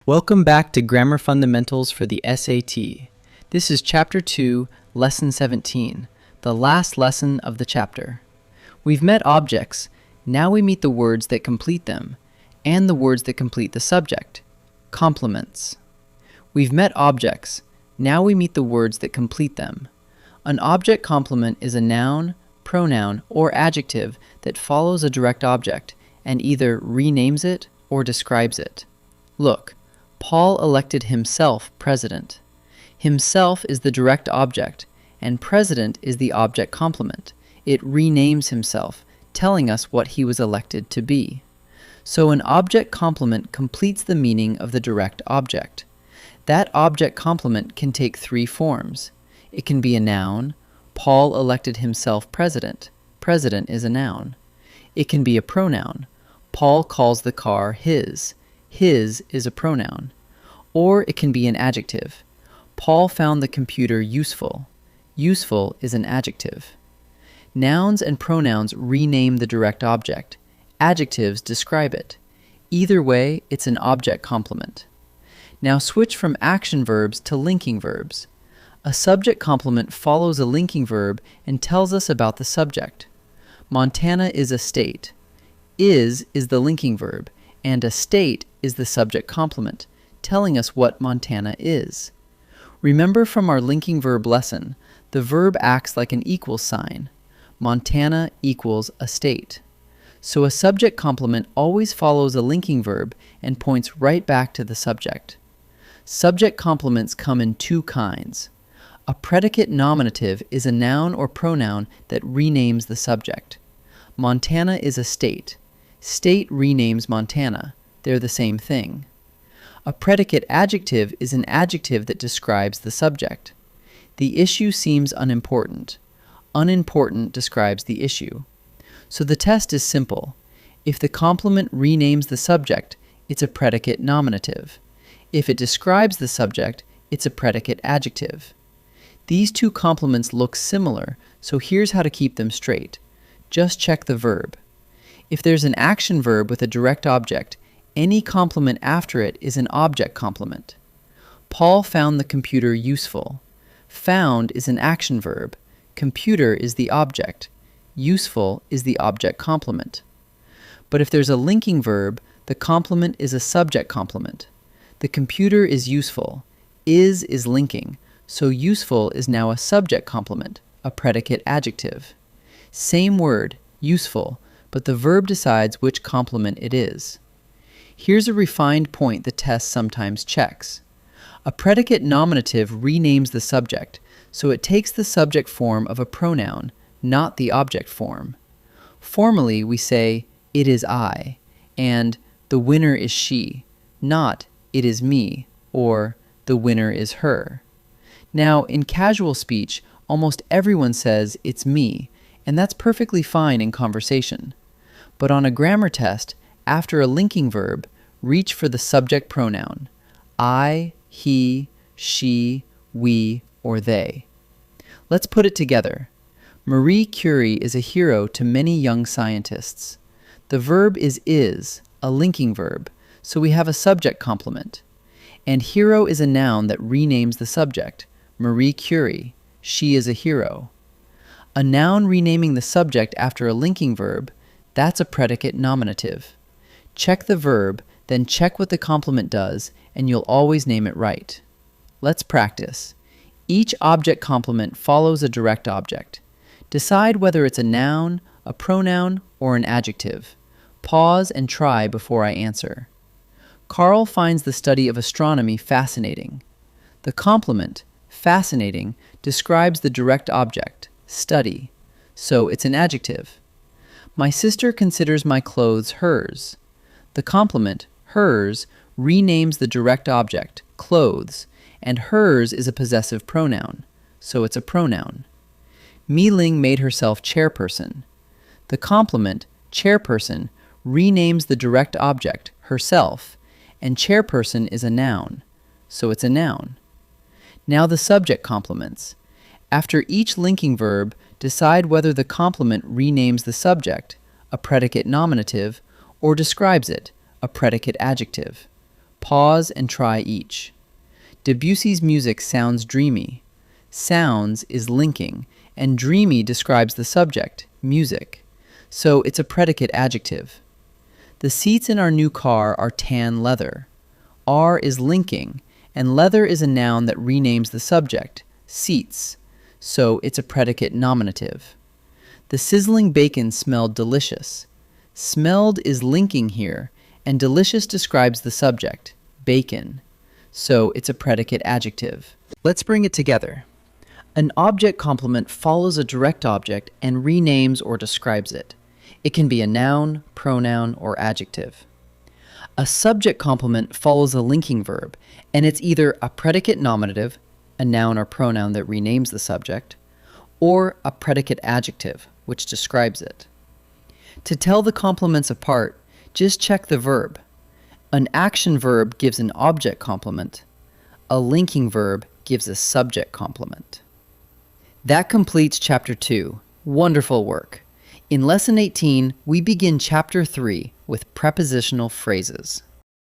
Welcome back to Grammar Fundamentals for the SAT. This is Chapter 2, Lesson 17, the last lesson of the chapter. We've met objects, now we meet the words that complete them, and the words that complete the subject, complements. We've met objects, now we meet the words that complete them. An object complement is a noun, pronoun, or adjective that follows a direct object and either renames it or describes it. Look, Paul elected himself president. Himself is the direct object, and president is the object complement. It renames himself, telling us what he was elected to be. So an object complement completes the meaning of the direct object. That object complement can take three forms. It can be a noun. Paul elected himself president. President is a noun. It can be a pronoun. Paul calls the car his. His is a pronoun. Or it can be an adjective. Paul found the computer useful. Useful is an adjective. Nouns and pronouns rename the direct object. Adjectives describe it. Either way, it's an object complement. Now switch from action verbs to linking verbs. A subject complement follows a linking verb and tells us about the subject. Montana is a state. Is the linking verb, and a state is the subject complement, telling us what Montana is. Remember from our linking verb lesson, the verb acts like an equals sign. Montana equals a state. So a subject complement always follows a linking verb and points right back to the subject. Subject complements come in two kinds. A predicate nominative is a noun or pronoun that renames the subject. Montana is a state. State renames Montana. They're the same thing. A predicate adjective is an adjective that describes the subject. The issue seems unimportant. Unimportant describes the issue. So the test is simple. If the complement renames the subject, it's a predicate nominative. If it describes the subject, it's a predicate adjective. These two complements look similar, so here's how to keep them straight. Just check the verb. If there's an action verb with a direct object, any complement after it is an object complement. Paul found the computer useful. Found is an action verb. Computer is the object. Useful is the object complement. But if there's a linking verb, the complement is a subject complement. The computer is useful. Is linking, so useful is now a subject complement, a predicate adjective. Same word, useful, but the verb decides which complement it is. Here's a refined point the test sometimes checks. A predicate nominative renames the subject, so it takes the subject form of a pronoun, not the object form. Formally, we say, "it is I," and "the winner is she," not "it is me," or "the winner is her." Now, in casual speech, almost everyone says, "it's me," and that's perfectly fine in conversation. But on a grammar test, after a linking verb, reach for the subject pronoun, I, he, she, we, or they. Let's put it together. Marie Curie is a hero to many young scientists. The verb is, a linking verb, so we have a subject complement. And hero is a noun that renames the subject, Marie Curie, she is a hero. A noun renaming the subject after a linking verb, that's a predicate nominative. Check the verb, then check what the complement does, and you'll always name it right. Let's practice. Each object complement follows a direct object. Decide whether it's a noun, a pronoun, or an adjective. Pause and try before I answer. Carl finds the study of astronomy fascinating. The complement, fascinating, describes the direct object, study, so it's an adjective. My sister considers my clothes hers. The complement, hers, renames the direct object, clothes, and hers is a possessive pronoun, so it's a pronoun. Mi-Ling made herself chairperson. The complement, chairperson, renames the direct object, herself, and chairperson is a noun, so it's a noun. Now the subject complements. After each linking verb, decide whether the complement renames the subject, a predicate nominative, or describes it, a predicate adjective. Pause and try each. Debussy's music sounds dreamy. Sounds is linking, and dreamy describes the subject, music. So it's a predicate adjective. The seats in our new car are tan leather. Are is linking, and leather is a noun that renames the subject, seats. So it's a predicate nominative. The sizzling bacon smelled delicious. Smelled is linking here, and delicious describes the subject, bacon. So it's a predicate adjective. Let's bring it together. An object complement follows a direct object and renames or describes it. It can be a noun, pronoun, or adjective. A subject complement follows a linking verb, and it's either a predicate nominative, a noun or pronoun that renames the subject, or a predicate adjective, which describes it. To tell the complements apart, just check the verb. An action verb gives an object complement. A linking verb gives a subject complement. That completes Chapter 2. Wonderful work! In Lesson 18, we begin Chapter 3 with prepositional phrases.